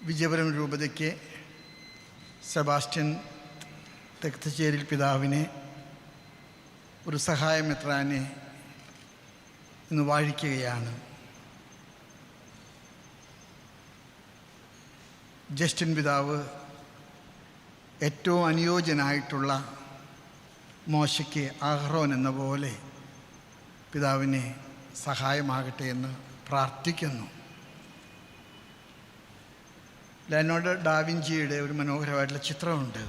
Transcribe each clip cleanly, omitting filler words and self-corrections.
Vijayapuram രൂപതയ്ക്ക് Sebastian തെക്കച്ചേരിൽ പിതാവിനെ ഒരു സഹായമെത്രാനെ ഇന്ന് വാഴിക്കുകയാണ്. ജസ്റ്റിൻ പിതാവ് ഏറ്റവും അനുയോജ്യനായിട്ടുള്ള മോശയ്ക്ക് അഹ്റോൻ എന്ന പോലെ പിതാവിനെ സഹായമാകട്ടെ എന്ന് പ്രാർത്ഥിക്കുന്നു. ലെനോർഡോ ഡാവിഞ്ചിയുടെ ഒരു മനോഹരമായിട്ടുള്ള ചിത്രമുണ്ട്.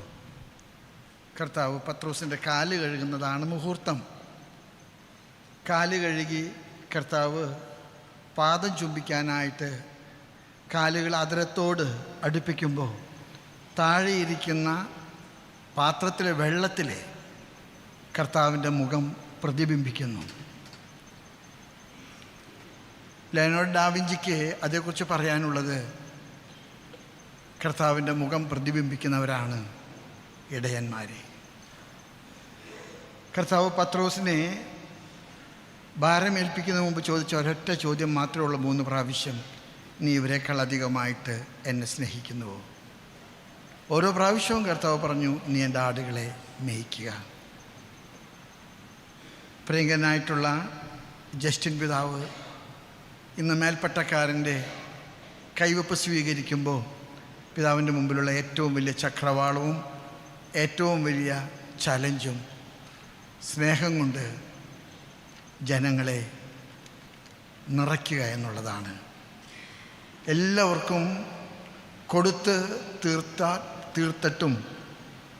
കർത്താവ് പത്രോസിൻ്റെ കാല് കഴുകുന്നതാണ് മുഹൂർത്തം. കാല് കഴുകി കർത്താവ് പാദം ചുംബിക്കാനായിട്ട് കാലുകൾ അതരത്തോട് അടുപ്പിക്കുമ്പോൾ താഴെയിരിക്കുന്ന പാത്രത്തിലെ വെള്ളത്തിലെ കർത്താവിൻ്റെ മുഖം പ്രതിബിംബിക്കുന്നു. ലെനോർഡോ ഡാവിഞ്ചിക്ക് അതേക്കുറിച്ച് പറയാനുള്ളത്, കർത്താവിൻ്റെ മുഖം പ്രതിബിംബിക്കുന്നവരാണ് ഇടയന്മാരെ. കർത്താവ് പത്രോസിനെ ഭാരമേൽപ്പിക്കുന്ന മുമ്പ് ചോദിച്ച ഒരൊറ്റ ചോദ്യം മാത്രമേ ഉള്ളൂ 3 പ്രാവശ്യം: നീ ഇവരെക്കാൾ അധികമായിട്ട് എന്നെ സ്നേഹിക്കുന്നുവോ? ഓരോ പ്രാവശ്യവും കർത്താവ് പറഞ്ഞു, നീ എൻ്റെ ആടുകളെ മേയ്ക്കുക. പ്രിയങ്കരനായിട്ടുള്ള ജസ്റ്റിൻ പിതാവ് ഇന്ന് മേൽപ്പട്ടക്കാരൻ്റെ കൈവപ്പ് സ്വീകരിക്കുമ്പോൾ പിതാവിൻ്റെ മുമ്പിലുള്ള ഏറ്റവും വലിയ ചക്രവാളവും ഏറ്റവും വലിയ ചലഞ്ചും സ്നേഹം കൊണ്ട് ജനങ്ങളെ നിറയ്ക്കുക എന്നുള്ളതാണ്. എല്ലാവർക്കും കൊടുത്ത് തീർത്തിട്ടും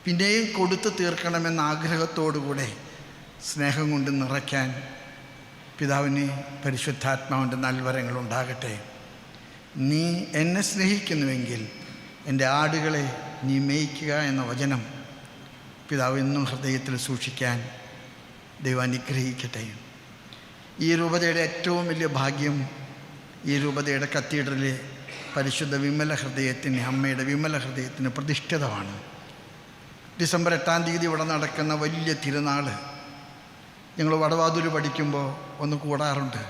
പിന്നെയും കൊടുത്ത് തീർക്കണമെന്ന ആഗ്രഹത്തോടുകൂടെ സ്നേഹം കൊണ്ട് നിറയ്ക്കാൻ പിതാവിന് പരിശുദ്ധാത്മാവിൻ്റെ നൽവരങ്ങളുണ്ടാകട്ടെ. നീ എന്നെ സ്നേഹിക്കുന്നുവെങ്കിൽ എൻ്റെ ആടുകളെ നീ മേയ്ക്കുക എന്ന വചനം പിതാവ് എന്നും ഹൃദയത്തിൽ സൂക്ഷിക്കാൻ ദൈവം അനുഗ്രഹിക്കട്ടെ. ഈ രൂപതയുടെ ഏറ്റവും വലിയ ഭാഗ്യം, ഈ രൂപതയുടെ കത്തീഡ്രലിലെ പരിശുദ്ധ വിമല ഹൃദയത്തിന്, അമ്മയുടെ വിമല ഹൃദയത്തിന് പ്രതിഷ്ഠിതമാണ്. ഡിസംബർ 8-ാം തീയതി ഇവിടെ നടക്കുന്ന വലിയ തിരുനാൾ ഞങ്ങൾ വടവാതൂർ പഠിക്കുമ്പോൾ ഒന്ന് കൂടാറുണ്ട്.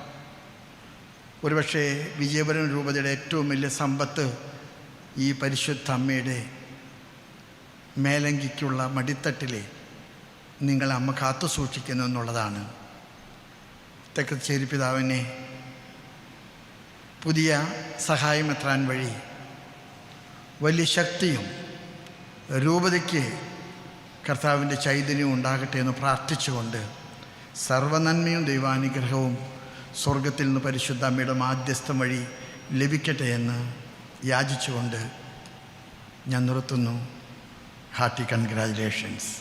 ഒരുപക്ഷെ വിജയപുരം രൂപതയുടെ ഏറ്റവും വലിയ സമ്പത്ത് ഈ പരിശുദ്ധ അമ്മയുടെ മേലങ്കിക്കുള്ള മടിത്തട്ടിലെ നിങ്ങളെ അമ്മ കാത്തു സൂക്ഷിക്കുന്നു എന്നുള്ളതാണ്. തെക്കച്ചേരി പിതാവിനെ പുതിയ സഹായമെത്രാൻ വഴി വലിയ ശക്തിയും രൂപതയ്ക്ക് കർത്താവിൻ്റെ ചൈതന്യവും ഉണ്ടാകട്ടെ എന്ന് പ്രാർത്ഥിച്ചുകൊണ്ട് സർവനന്മയും ദൈവാനുഗ്രഹവും സ്വർഗത്തിൽ നിന്ന് പരിശുദ്ധ അമ്മയുടെ മാധ്യസ്ഥം വഴി ലഭിക്കട്ടെ എന്ന് യാചിച്ചുകൊണ്ട് ഞാൻ നിർത്തുന്നു. Hearty congratulations.